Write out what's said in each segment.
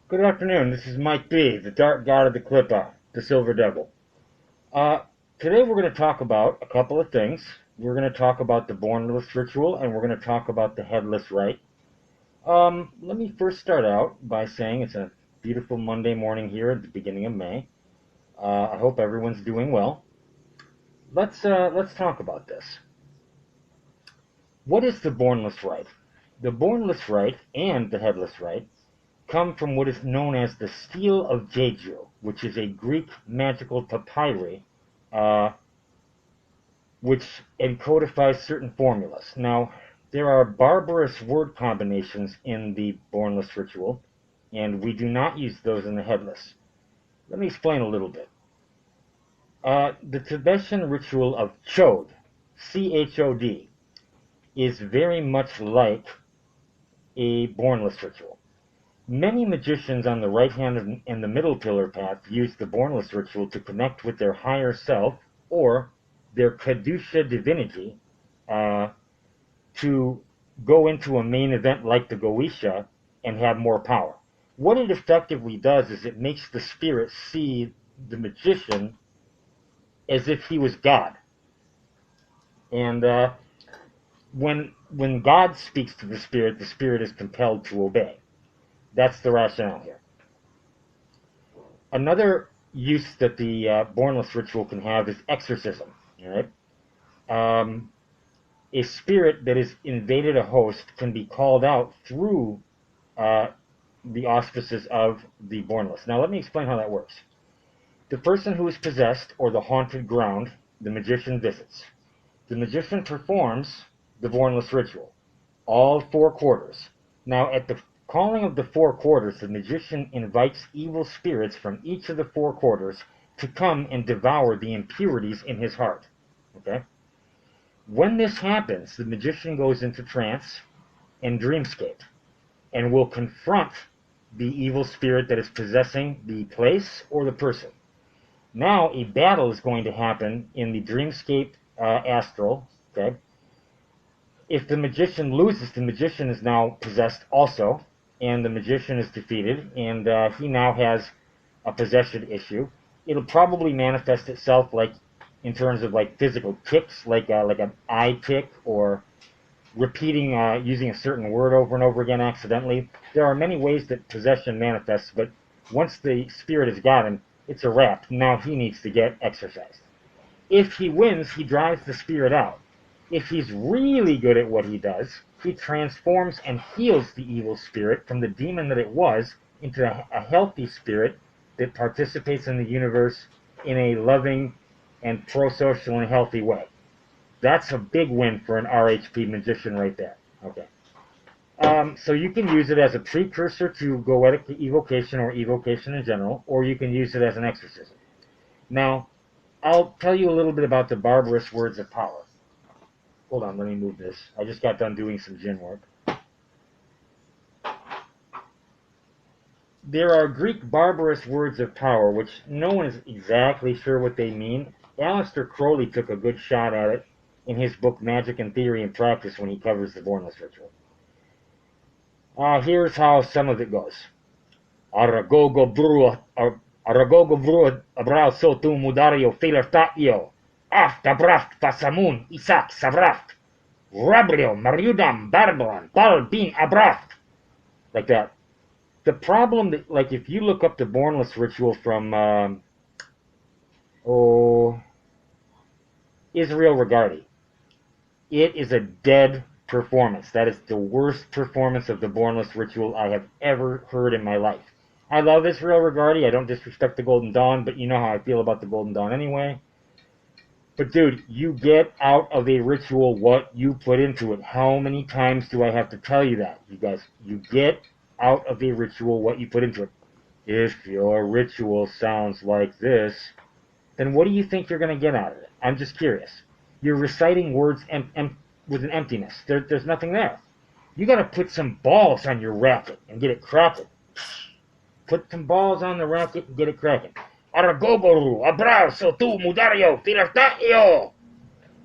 Good afternoon. This is Mike B, the Dark God of the Klippa, the Silver Devil. Uh, Today we're going to talk about a couple of things. We're going to talk about the Bornless ritual, and we're going to talk about the Headless rite. Let me first start out by saying it's a beautiful Monday morning here at the beginning of May. I hope everyone's doing well. Let's talk about this. What is the Bornless rite? The Bornless rite and the Headless rite come from what is known as the Stele of Jeju, which is a Greek magical papyri, uh, which encodifies certain formulas. Now, there are barbarous word combinations in the Bornless ritual, and we do not use those in the Headless. Let me explain a little bit. The Tibetan ritual of Chod, C-H-O-D, is very much like a Bornless ritual. Many magicians on the right hand and the middle pillar path use the Bornless ritual to connect with their higher self or their Kadusha divinity to go into a main event like the Goisha and have more power. What it effectively does is it makes the spirit see the magician as if he was God. And when God speaks to the spirit is compelled to obey. That's the rationale here. Another use that the Bornless ritual can have is exorcism. All right, a spirit that has invaded a host can be called out through uh, the auspices of the Bornless. Now, let me explain how that works. The person who is possessed or the haunted ground, the magician visits. The magician performs the Bornless ritual, all four quarters. Now, at the calling of the four quarters, the magician invites evil spirits from each of the four quarters to come and devour the impurities in his heart. Okay? When this happens, the magician goes into trance and dreamscape and will confront the evil spirit that is possessing the place or the person. Now, a battle is going to happen in the dreamscape astral. Okay? If the magician loses, the magician is now possessed also, and the magician is defeated, and he now has a possession issue. It'll probably manifest itself like in terms of like physical ticks, like an eye tick, or repeating, using a certain word over and over again accidentally. There are many ways that possession manifests, but once the spirit has got him, it's a wrap. Now he needs to get exorcised. If he wins, he drives the spirit out. If he's really good at what he does, he transforms and heals the evil spirit from the demon that it was into a healthy spirit that participates in the universe in a loving and pro-social and healthy way. That's a big win for an RHP magician right there. Okay. So you can use it as a precursor to goetic evocation or evocation in general, or you can use it as an exorcism. Now, I'll tell you a little bit about the barbarous words of power. Hold on, let me move this. I just got done doing some gin work. There are Greek barbarous words of power, which no one is exactly sure what they mean. Aleister Crowley took a good shot at it in his book Magic and Theory and Practice when he covers the Bornless ritual. Here's how some of it goes. Aragogo brua abral sotu mudario filertatio. Afta braft pasamun Isaac savraft. Rabrio mariudam barbaran bal bin abraft. Like that. The problem that, like, if you look up the Bornless ritual from Israel Regardi, it is a dead performance. That is the worst performance of the Bornless ritual I have ever heard in my life. I love Israel Regardi. I don't disrespect the Golden Dawn, but you know how I feel about the Golden Dawn anyway. But dude, you get out of a ritual what you put into it. How many times do I have to tell you that, you guys? You get out of a ritual what you put into it. If your ritual sounds like this, then what do you think you're going to get out of it? I'm just curious. You're reciting words with an emptiness. There's nothing there. You got to put some balls on your racket and get it cracking. Put some balls on the racket and get it cracking. Aragogoru, abrazo, tu, mudario, filartatio.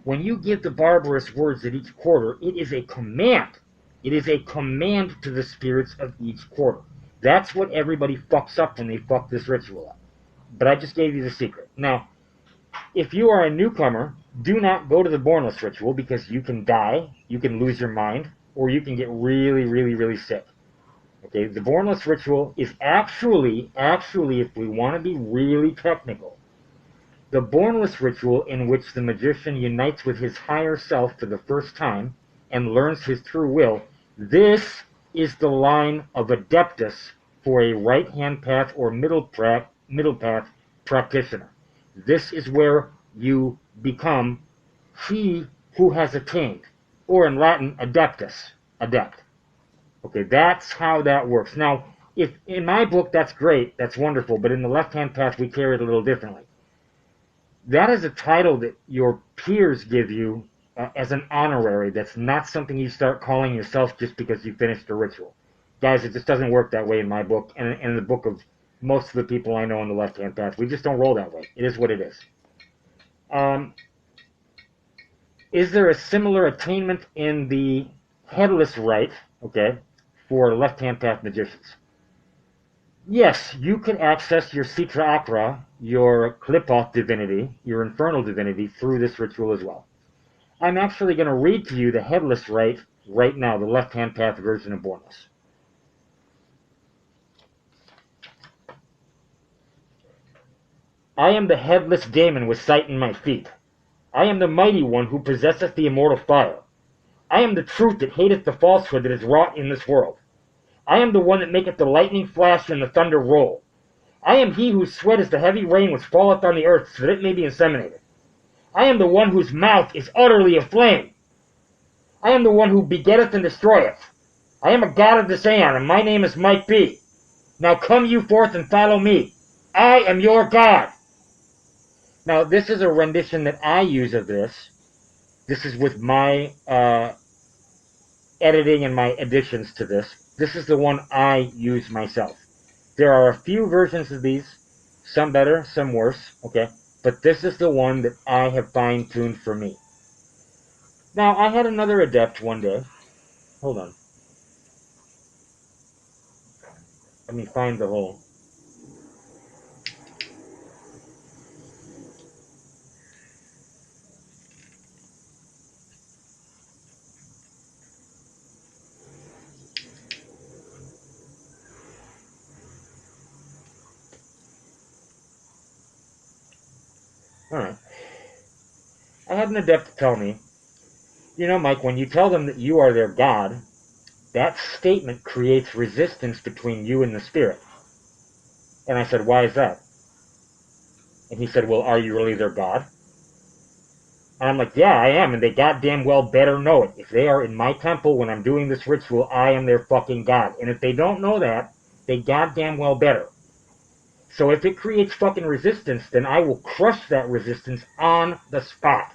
When you give the barbarous words at each quarter, it is a command. It is a command to the spirits of each quarter. That's what everybody fucks up when they fuck this ritual up. But I just gave you the secret. Now, if you are a newcomer, do not go to the Bornless ritual because you can die, you can lose your mind, or you can get really, really, really sick. Okay, the Bornless ritual is actually, if we want to be really technical, the Bornless ritual in which the magician unites with his higher self for the first time and learns his true will. This is the line of adeptus for a right-hand path or middle path practitioner. This is where you become he who has attained, or in Latin, adeptus, adept. Okay, that's how that works. Now, if in my book, that's great, that's wonderful, but in the left-hand path, we carry it a little differently. That is a title that your peers give you as an honorary. That's not something you start calling yourself just because you finished a ritual. Guys, it just doesn't work that way in my book and in the book of most of the people I know on the left-hand path. We just don't roll that way. It is what it is. Is there a similar attainment in the headless rite, okay, for left-hand path magicians? Yes, you can access your Sitra Akra, your Klipoth divinity, your infernal divinity, through this ritual as well. I'm actually going to read to you the headless rite right now, the left-hand path version of Bornless. I am the headless daemon with sight in my feet. I am the mighty one who possesseth the immortal fire. I am the truth that hateth the falsehood that is wrought in this world. I am the one that maketh the lightning flash and the thunder roll. I am he whose sweat is the heavy rain which falleth on the earth, so that it may be inseminated. I am the one whose mouth is utterly aflame. I am the one who begetteth and destroyeth. I am a god of this aeon, and my name is Mike B. Now come you forth and follow me. I am your god. Now, this is a rendition that I use of this. This is with my editing and my additions to this. This is the one I use myself. There are a few versions of these, some better, some worse, okay? But this is the one that I have fine-tuned for me. Now, I had another adept one day. Hold on. Let me find the whole. Alright. I had an adept tell me, you know, Mike, when you tell them that you are their god, that statement creates resistance between you and the spirit. And I said, why is that? And he said, well, are you really their god? And I'm like, yeah, I am, and they goddamn well better know it. If they are in my temple when I'm doing this ritual, I am their fucking god. And if they don't know that, they goddamn well better. So if it creates fucking resistance, then I will crush that resistance on the spot.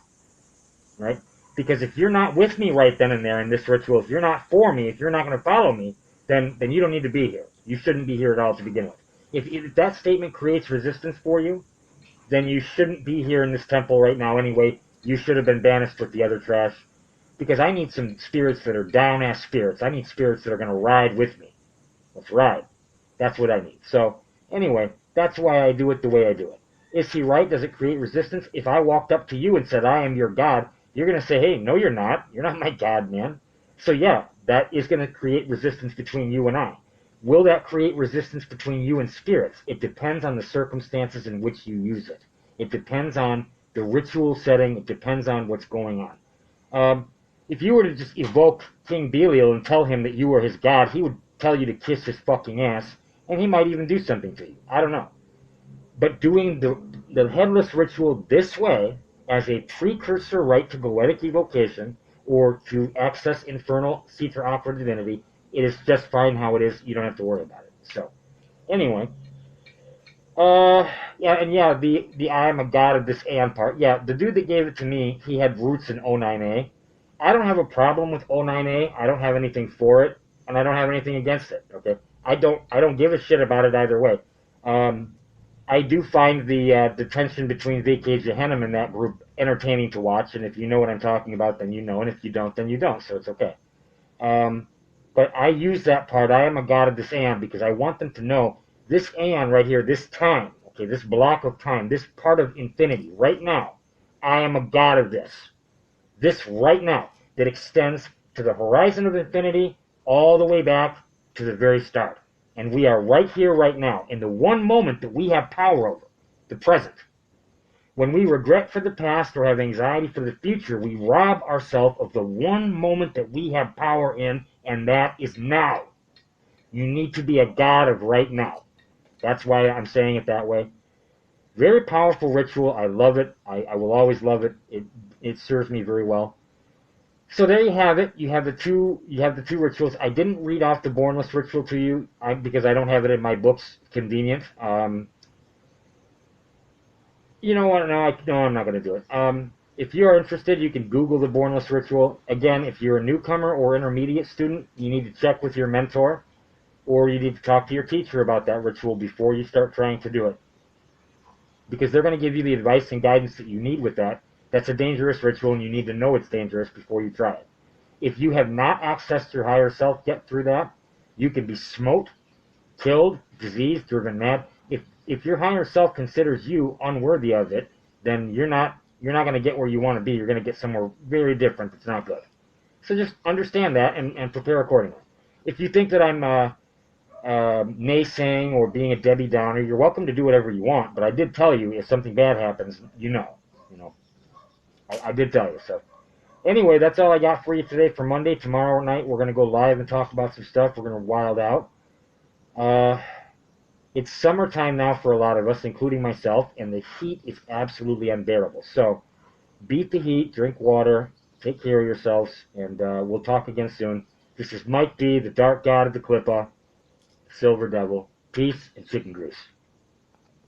Right? Because if you're not with me right then and there in this ritual, if you're not for me, if you're not going to follow me, then you don't need to be here. You shouldn't be here at all to begin with. If that statement creates resistance for you, then you shouldn't be here in this temple right now anyway. You should have been banished with the other trash. Because I need some spirits that are down-ass spirits. I need spirits that are going to ride with me. Let's ride. That's what I need. So, anyway, that's why I do it the way I do it. Is he right? Does it create resistance? If I walked up to you and said, I am your god, you're going to say, hey, no, you're not. You're not my god, man. So, yeah, that is going to create resistance between you and I. Will that create resistance between you and spirits? It depends on the circumstances in which you use it. It depends on the ritual setting. It depends on what's going on. If you were to just evoke King Belial and tell him that you were his god, he would tell you to kiss his fucking ass, and he might even do something to you. I don't know. But doing the headless ritual this way, as a precursor rite to goetic evocation, or to access infernal Sitra Aqua divinity, it is just fine how it is. You don't have to worry about it. So, anyway. The I am a god of this aeon part. Yeah, the dude that gave it to me, he had roots in O9A. I don't have a problem with O9A. I don't have anything for it, and I don't have anything against it. Okay, I don't give a shit about it either way. I do find the tension between VK Jehannam and that group entertaining to watch, and if you know what I'm talking about, then you know, and if you don't, then you don't, so it's okay. But I use that part, I am a god of this aeon, because I want them to know this aeon right here, this time, okay, this block of time, this part of infinity, right now, I am a god of this. This right now, that extends to the horizon of infinity, all the way back to the very start. And we are right here, right now, in the one moment that we have power over, the present. When we regret for the past or have anxiety for the future, we rob ourselves of the one moment that we have power in, and that is now. You need to be a god of right now. That's why I'm saying it that way. Very powerful ritual. I love it. I will always love it. It serves me very well. So there you have it. You have the two rituals. I didn't read off the Bornless ritual to you because I don't have it in my books. Convenient. You know what? No, I'm not going to do it. If you are interested, you can Google the Bornless ritual. Again, if you're a newcomer or intermediate student, you need to check with your mentor, or you need to talk to your teacher about that ritual before you start trying to do it, because they're going to give you the advice and guidance that you need with that. That's a dangerous ritual, and you need to know it's dangerous before you try it. If you have not accessed your higher self yet through that, you can be smote, killed, diseased, driven mad. If your higher self considers you unworthy of it, then you're not going to get where you want to be. You're going to get somewhere very different that's not good. So just understand that and prepare accordingly. If you think that I'm naysaying or being a Debbie Downer, you're welcome to do whatever you want. But I did tell you, if something bad happens, you know. I did tell you. So anyway, that's all I got for you today for Monday. Tomorrow night we're going to go live and talk about some stuff. We're going to wild out. It's summertime now for a lot of us, including myself, and the heat is absolutely unbearable. So beat the heat, drink water, take care of yourselves, and we'll talk again soon. This is Mike D, the Dark God of the Clippa, Silver Devil. Peace and chicken grease.